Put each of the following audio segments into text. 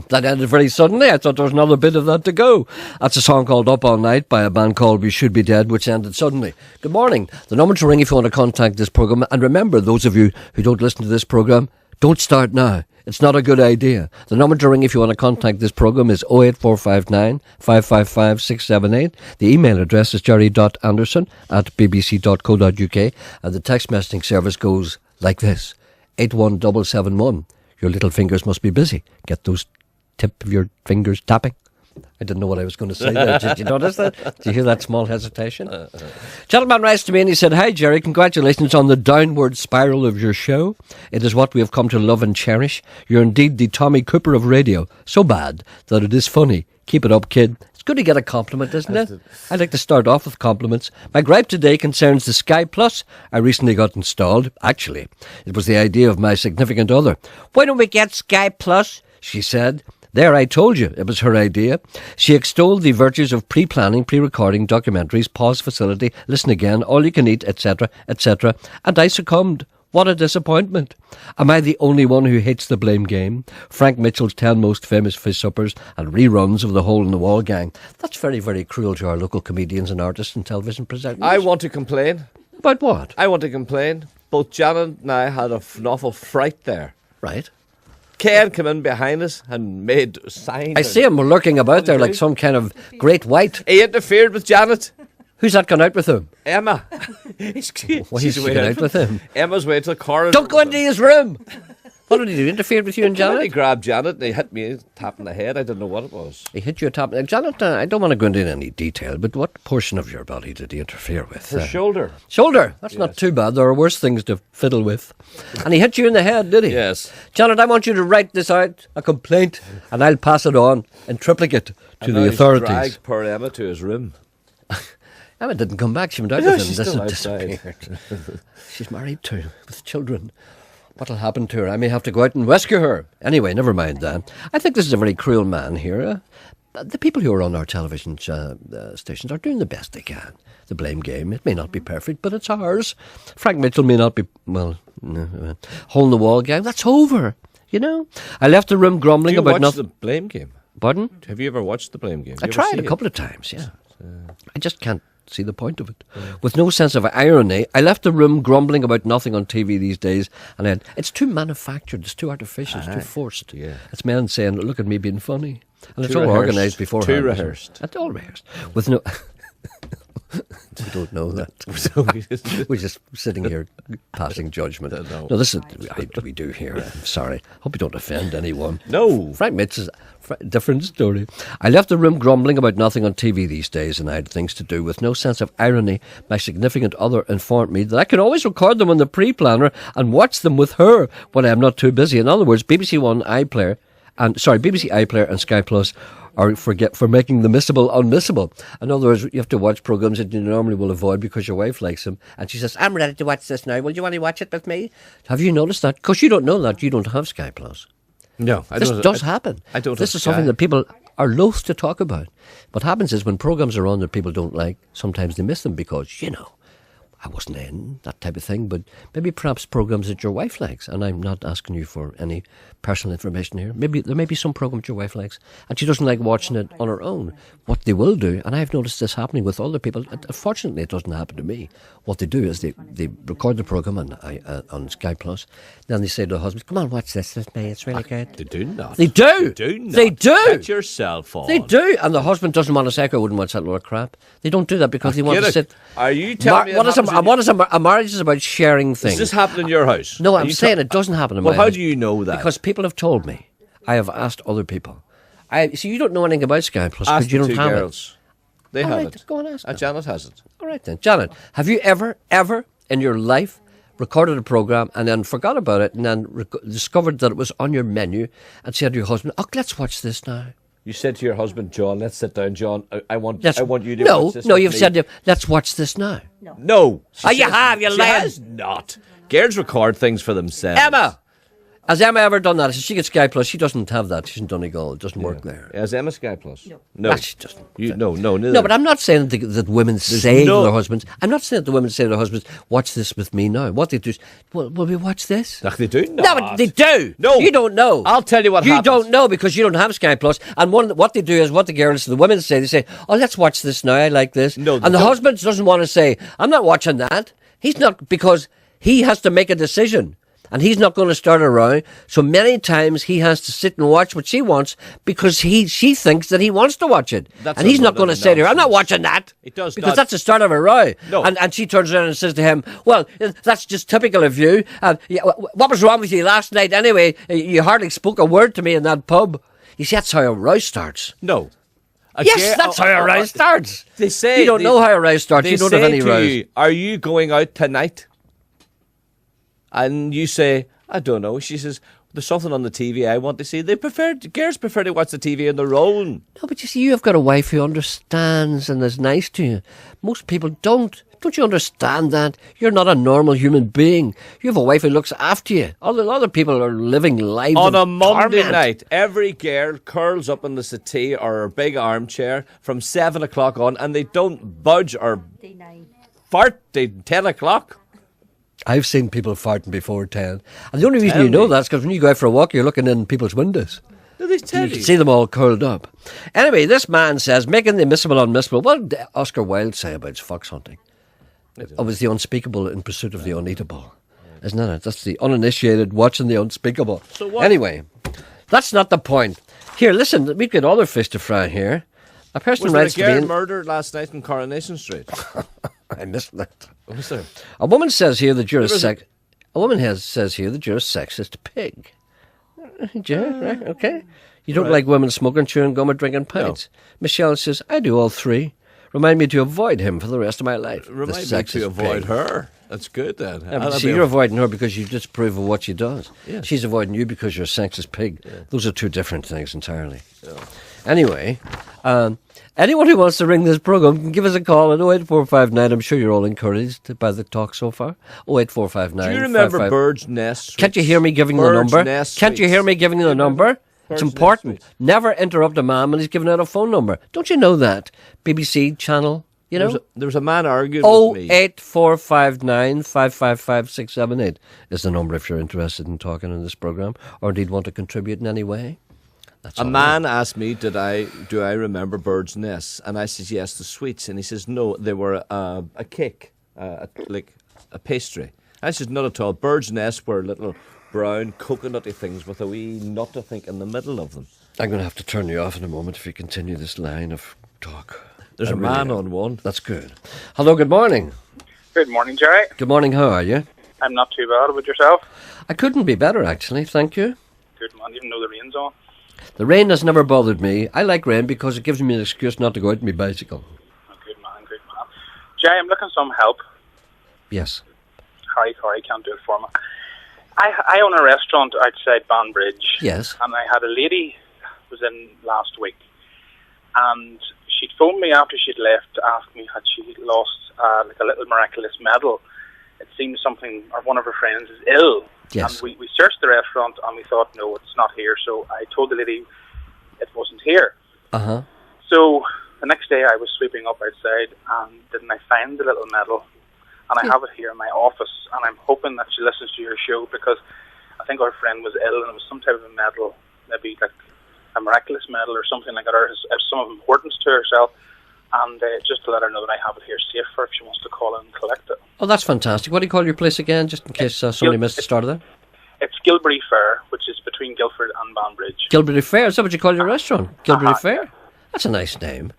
that ended very suddenly. I thought there was another bit of that to go. That's a song called Up All Night by a band called We Should Be Dead, which ended suddenly. Good morning. The number to ring if you want to contact this programme. And remember, those of you who don't listen to this programme, don't start now. It's not a good idea. The number to ring if you want to contact this programme is 08459 555 678. The email address is gerry.anderson@bbc.co.uk. And the text messaging service goes like this: 81771. Your little fingers must be busy. Get those tip of your fingers tapping. I didn't know what I was going to say there. Did you notice that? Did you hear that small hesitation? Gentleman writes to me and he said, "Hi Gerry, congratulations on the downward spiral of your show. It is what we have come to love and cherish. You're indeed the Tommy Cooper of radio. So bad that it is funny. Keep it up, kid." It's good to get a compliment, isn't it? I like to start off with compliments. My gripe today concerns the Sky Plus I recently got installed. Actually, it was the idea of my significant other. "Why don't we get Sky Plus?" she said. There, I told you, it was her idea. She extolled the virtues of pre-planning, pre-recording, documentaries, pause facility, listen again, all you can eat, etc., etc., and I succumbed. What a disappointment. Am I the only one who hates the blame game? Frank Mitchell's 10 most famous fish suppers and reruns of the Hole in the Wall gang. That's very, very cruel to our local comedians and artists and television presenters. I want to complain. About what? I want to complain. Both Janet and I had an awful fright there. Right. Ken came in behind us and made signs. I see him lurking about there like some kind of great white. He interfered with Janet. Who's that gone out with him? Emma. He's gone out with him. Emma's way to the corridor. Don't go into his room. What did he do? Interfered with you and Janet? He grabbed Janet and he hit me, tapping the head. I didn't know what it was. He hit you a tap. Janet, I don't want to go into any detail, but what portion of your body did he interfere with? Her shoulder. Shoulder. That's not too bad. There are worse things to fiddle with. And he hit you in the head, did he? Yes. Janet, I want you to write this out, a complaint, and I'll pass it on in triplicate to the authorities. He dragged poor Emma to his room. Emma didn't come back. She went out with him. She's still outside. She's married too, with children. What'll happen to her? I may have to go out and rescue her. Anyway, never mind that. I think this is a very cruel man here. The people who are on our television stations are doing the best they can. The blame game, it may not be perfect, but it's ours. Frank Mitchell may not be, well, Hole in the Wall gang. That's over, you know. I left the room grumbling about nothing. Do you watch the blame game? Pardon? Have you ever watched the blame game? I tried a couple of times, yeah. I just can't see the point of it. With no sense of irony, I left the room grumbling about nothing on TV these days, and then it's too manufactured, it's too artificial, it's too forced. Yeah. It's men saying, "Look at me being funny," and it's Too all rehearsed. organised beforehand. Too rehearsed. It's all rehearsed. With no. We don't know that. We're just sitting here passing judgment. No, this is we do here. I'm sorry. Hope you don't offend anyone. No. Frank Mitchell's different story. I left the room grumbling about nothing on TV these days, and I had things to do. With no sense of irony, my significant other informed me that I could always record them on the pre-planner and watch them with her when I am not too busy. In other words, BBC iPlayer and Sky Plus are for making the missable unmissable. In other words, you have to watch programmes that you normally will avoid because your wife likes them. And she says, "I'm ready to watch this now. Will you want to watch it with me?" Have you noticed that? Because you don't know that. You don't have Sky Plus. No. This does happen. I don't This have is Sky. something that people are loath to talk about. What happens is when programmes are on that people don't like, sometimes they miss them because, you know, I wasn't in, that type of thing, but maybe perhaps programmes that your wife likes, and I'm not asking you for any personal information here. Maybe there may be some programme that your wife likes, and she doesn't like watching it on her own. What they will do, and I've noticed this happening with other people, unfortunately it doesn't happen to me. What they do is they record the programme on Sky Plus, then they say to the husband, "Come on, watch this with me, it's really good." They do not. They do! Do not. They do! Put your cell phone. They do! And the husband doesn't want to say, "I wouldn't watch that lot of crap." They don't do that because they want to sit... Are you telling me a marriage is about sharing things. Does this happen in your house? No, I'm saying it doesn't happen in my house. Well, how do you know that? Because people have told me. I have asked other people. See, you don't know anything about Sky Plus because you don't have girls. They All have right, it. go and ask them. Janet has it. All right then. Janet, have you ever in your life recorded a programme and then forgot about it and then discovered that it was on your menu and said to your husband, "Oh, let's watch this now"? You said to your husband, "John, let's sit down, John. I want you to watch this." No, you've said to him, "Let's watch this now." No. You have. You She lied. has not. Girls record things for themselves. Has Emma ever done that? She gets Sky Plus. She doesn't have that. She's in Donegal. It doesn't work there. Has Emma Sky Plus? No. She doesn't. No, neither. No, but I'm not saying that women say to their husbands. I'm not saying that the women say to their husbands, "Watch this with me now." What they do is, "Will we watch this?" Ach, they do. No, but they do. No, you don't know. I'll tell you what happens. You don't know because you don't have Sky Plus. And what they do is what the girls, the women say. They say, "Oh, let's watch this now. I like this." No, and the husband doesn't want to say, "I'm not watching that." He's not, because he has to make a decision. And he's not going to start a row. So many times he has to sit and watch what she wants because she thinks that he wants to watch it. And he's not going to say to her, "I'm not watching that." It does because that's the start of a row. No. And she turns around and says to him, "Well, that's just typical of you. What was wrong with you last night anyway? You hardly spoke a word to me in that pub." You see, that's how a row starts. No. Yes, that's how a row starts. They say you don't know how a row starts. You don't have any rows. "Are you going out tonight?" And you say, "I don't know." She says, "There's something on the TV I want to see." Girls prefer to watch the TV on their own. No, but you see, you've got a wife who understands and is nice to you. Most people don't. Don't you understand that? You're not a normal human being. You have a wife who looks after you. Other people are living lives on a Monday torment. night. Every girl curls up in the settee or her big armchair from 7 o'clock on, and they don't budge or fart till 10 o'clock. I've seen people farting before 10. And the only reason you know that is because when you go out for a walk, you're looking in people's windows. Do they tell you? You can see them all curled up. Anyway, this man says, making the admissible unmissable. What did Oscar Wilde say about fox hunting? It was the unspeakable in pursuit of the uneatable. Isn't that it? That's the uninitiated watching the unspeakable. So what? Anyway, that's not the point. Here, listen, we've got other fish to fry here. A person was there writes a girl to me... murdered last night in Coronation Street? I missed that. Was there? A woman says here that you're a says here that you're a sexist pig. Right, okay. You don't like women smoking, chewing gum, or drinking pints. No. Michelle says, "I do all three. Remind me to avoid him for the rest of my life." Remind me to avoid her. That's good then. Yeah, see, you're avoiding her because you disapprove of what she does. Yeah. She's avoiding you because you're a sexist pig. Yeah. Those are two different things entirely. Yeah. Anyway, anyone who wants to ring this programme can give us a call at 08459. I'm sure you're all encouraged by the talk so far. 08459. Do you remember Bird's Nest? Can't you hear me giving the number? Can't you hear me giving the number? It's important. Never interrupt a man when he's giving out a phone number. Don't you know that? BBC channel, you know? There was a man arguing with me. 08459 555 678 is the number if you're interested in talking in this programme or indeed want to contribute in any way. That's a man asked me, do I remember Bird's Nest? And I says, yes, the sweets. And he says, no, they were a cake, like a pastry. I says, not at all. Bird's Nest were little brown coconutty things with a wee nut, I think, in the middle of them. I'm going to have to turn you off in a moment if you continue this line of talk. There's a man on one. That's good. Hello, good morning. Good morning, Gerry. Good morning, how are you? I'm not too bad. With yourself? I couldn't be better, actually, thank you. Good man, even though the rain's on. The rain has never bothered me. I like rain because it gives me an excuse not to go out on my bicycle. Oh, good man, good man. Gerry, I'm looking for some help. Yes. Sorry, can't do it for me. I own a restaurant outside Banbridge. Yes. And I had a lady was in last week, and she'd phoned me after she'd left to ask me had she lost like a little miraculous medal. It seems something, or one of her friends is ill. Yes. And we searched the restaurant and we thought, no, it's not here. So I told the lady it wasn't here. Uh-huh. So the next day I was sweeping up outside and didn't I find the little medal? And I have it here in my office, and I'm hoping that she listens to your show because I think our friend was ill and it was some type of a medal, maybe like a miraculous medal or something like that, or some of importance to herself. And just to let her know that I have it here safe for if she wants to call in and collect it. Oh, that's fantastic. What do you call your place again, just in case somebody missed the start of that? It's Gilbury Fair, which is between Guildford and Banbridge. Gilbury Fair? Is that what you call your restaurant? Gilbury Fair? Yeah. That's a nice name.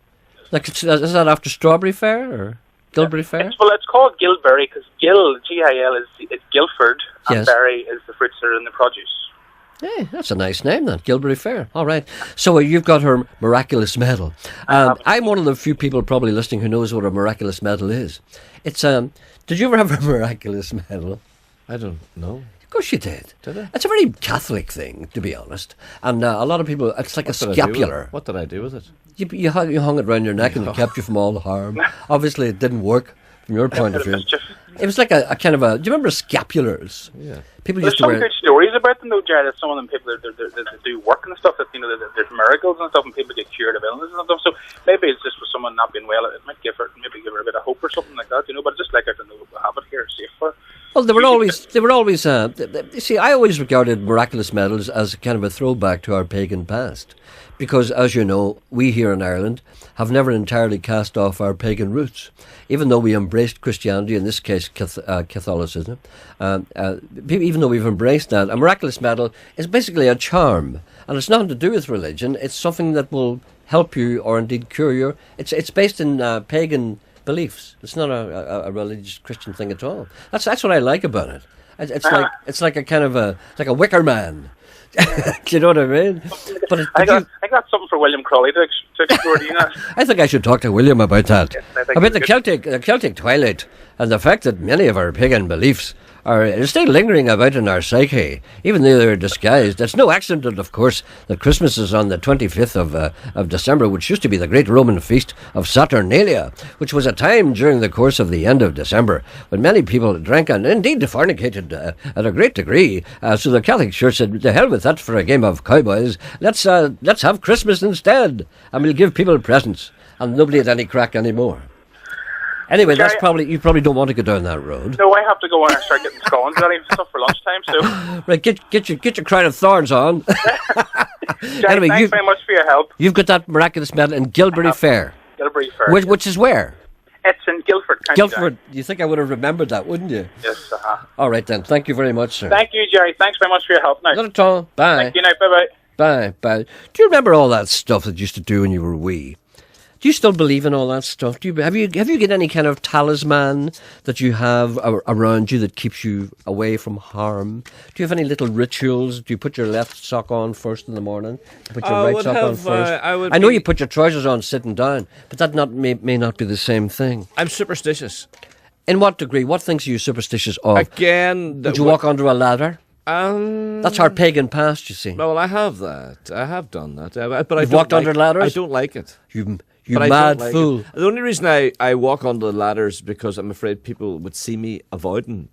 Like, is that after Strawberry Fair or Gilbury Fair? It's called Gilbury because Gil, G-I-L, is Guildford, and yes. Berry is the fruits that are in the produce. Hey, that's a nice name then, Gilbury Fair. All right. So you've got her miraculous medal. I'm one of the few people probably listening who knows what a miraculous medal is. It's did you ever have a miraculous medal? I don't know. Of course you did. Did I? It's a very Catholic thing, to be honest. And a lot of people, it's like a scapular. What did I do with it? You hung it around your neck and it kept you from all harm. Obviously it didn't work from your point of view. Mischief. It was like a kind of a. Do you remember scapulars? Yeah. People There's used to some wear. good stories about them, though, Jerry. That some of them people that do work and stuff. That there's miracles and stuff, and people get cured of illnesses and stuff. So maybe it's just for someone not being well. It might give her a bit of hope or something like that, But I'd just like her to know we have it here, safe for. Well, they were always. You see, I always regarded miraculous medals as kind of a throwback to our pagan past, because, as you know, we here in Ireland have never entirely cast off our pagan roots, even though we embraced Christianity, in this case Catholicism. Even though we've embraced that, a miraculous medal is basically a charm, and it's nothing to do with religion. It's something that will help you, or indeed cure you. It's based in pagan beliefs. It's not a religious Christian thing at all. That's what I like about it. It's like a kind of like a wicker man. Do you know what I mean? But I got something for William Crawley to explore. I think I should talk to William about that. Yes, I think about the you Celtic twilight, and the fact that many of our pagan beliefs are still lingering about in our psyche, even though they're disguised. It's no accident, of course, that Christmas is on the 25th of December, which used to be the great Roman feast of Saturnalia, which was a time during the course of the end of December when many people drank and indeed fornicated at a great degree. So the Catholic Church said, "To hell with that for a game of cowboys. Let's have Christmas instead, and we'll give people presents, and nobody had any crack anymore." Anyway, you probably don't want to go down that road. No, I have to go and start getting scones ready and stuff for lunchtime. So right, get your crown of thorns on. Jerry, Anyway, thanks very much for your help. You've got that miraculous medal in Gilbury Fair. Gilbury Fair. Which is where? It's in Guildford. Guildford. You think I would have remembered that, wouldn't you? Yes. All right then. Thank you very much, sir. Thank you, Jerry. Thanks very much for your help. Now. Not at all. Bye. Thank you. Now, bye bye. Bye. Do you remember all that stuff that you used to do when you were wee? Do you still believe in all that stuff? Have you got any kind of talisman that you have around you that keeps you away from harm? Do you have any little rituals? Do you put your left sock on first in the morning? Put your right sock on first? I know you put your trousers on sitting down, but that may not be the same thing. I'm superstitious. In what degree? What things are you superstitious of? Again, would you walk under a ladder? That's our pagan past, you see. Well, I have that. I have done that. But You've walked under ladders? I don't like it. You mad fool. The only reason I walk on the ladder is because I'm afraid people would see me avoiding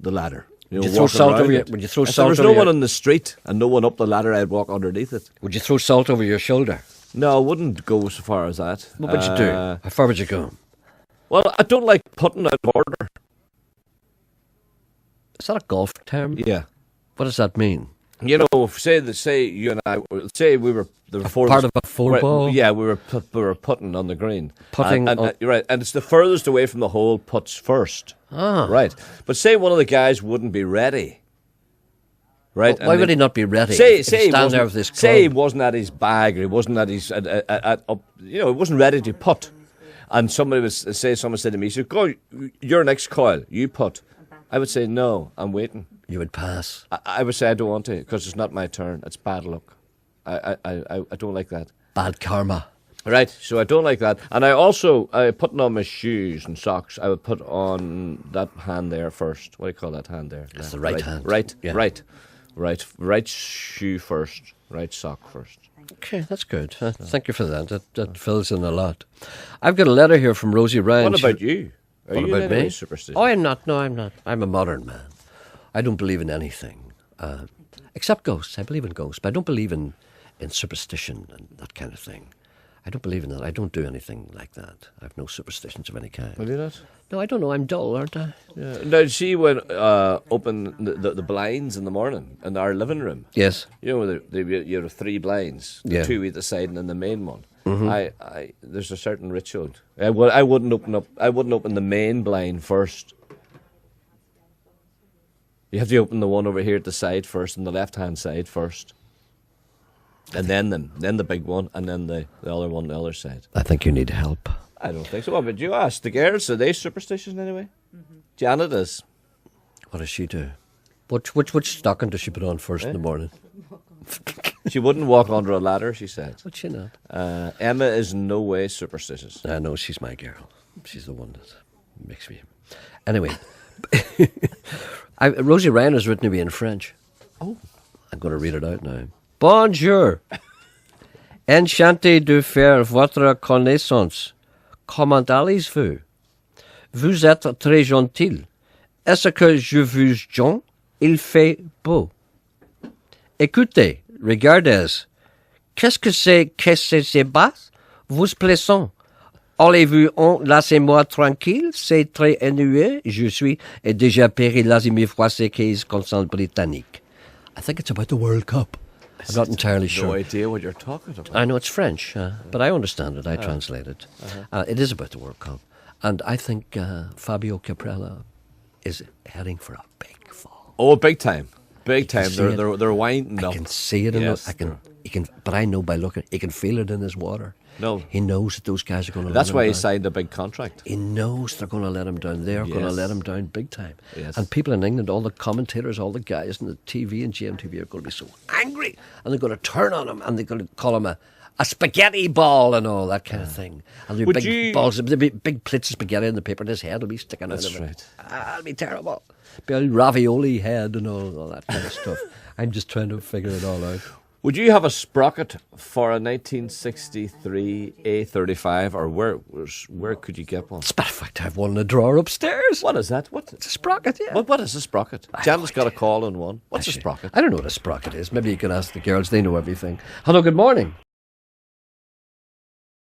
the ladder. Would you throw salt over your... Would you throw salt over If there was no one on the street and no one up the ladder, I'd walk underneath it. Would you throw salt over your shoulder? No, I wouldn't go so far as that. What would you do? How far would you go? Well, I don't like putting out of order. Is that a golf term? Yeah. What does that mean? You know, say you and I, say we were part of a four ball. Yeah, we were putting on the green. Putting, you're right, and it's the furthest away from the hole puts first. Ah, right. But say one of the guys wouldn't be ready. Right. Well, why would he not be ready? Say there with this club. Say he wasn't at his bag, or he wasn't at his, he wasn't ready to putt, and someone said to me, "Go, your next coil, you putt." I would say no. I'm waiting. You would pass. I would say I don't want to because it's not my turn. It's bad luck. I don't like that. Bad karma. Right, so I don't like that. And I also, putting on my shoes and socks, I would put on that hand there first. What do you call that hand there? That's the right hand. Right, yeah. Right shoe first, right sock first. Okay, that's good. Thank you for that. That fills in a lot. I've got a letter here from Rosie Ryan. What about you? Are what you about me? Superstitious? Oh, I'm not. No, I'm not. I'm a modern man. I don't believe in anything except ghosts. I believe in ghosts, but I don't believe in superstition and that kind of thing. I don't believe in that. I don't do anything like that. I have no superstitions of any kind. Will you not? No, I don't know. I'm dull, aren't I? Yeah. Now, see when open the blinds in the morning in our living room. Yes. You know, you have 3 blinds, yeah. 2 either side, and then the main one. Mm-hmm. There's a certain ritual. I wouldn't open the main blind first. You have to open the one over here at the side first, and the left-hand side first. And then the big one, and then the other one on the other side. I think you need help. I don't think so. What about you? Ask the girls, are they superstitious in any way? Mm-hmm. Janet is. What does she do? Which stocking does she put on first in the morning? She wouldn't walk under a ladder, she said. Would she not? Emma is in no way superstitious. I know, she's my girl. She's the one that makes me... Anyway, Rosie Ryan has written to me in French. Oh. I'm going to read it out now. Bonjour. Enchanté de faire votre connaissance. Comment allez-vous? Vous êtes très gentil. Est-ce que je vous gêne? Il fait beau. Écoutez, regardez. Qu'est-ce que c'est bas? Vous plaisant. Allez-vous laissez-moi tranquille, c'est très ennuyeux. Je suis déjà péri l'azimir froissé case constant britannique. I think it's about the World Cup. I'm not entirely sure. No idea what you're talking about. I know it's French, but I understand it. I translate it. It is about the World Cup. And I think Fabio Caprella is heading for a big fall. Oh, big time. Big time. see it. They're winding I up. can see it. Yes, He can, but I know by looking, he can feel it in his water. No. He knows that those guys are going to let That's him why he down. signed a big contract. He knows they're going to let him down. They're going to Yes. let him down big time. Yes. And people in England, all the commentators, all the guys in the TV and GMTV are going to be so angry. And they're going to turn on him and they're going to call him a spaghetti ball and all that kind of thing. And there'll be Would big you- balls, there'll be big plates of spaghetti in the paper and his head will be sticking That's out of it. right. It'll be terrible. Be a ravioli head and all that kind of stuff. I'm just trying to figure it all out. Would you have a sprocket for a 1963 A35, or where could you get one? As a matter of fact, I have one in the drawer upstairs. What is that? It's a sprocket, yeah. What is a sprocket? Janet's got a call on one. What's a sprocket? I don't know what a sprocket is. Maybe you can ask the girls. They know everything. Hello, good morning.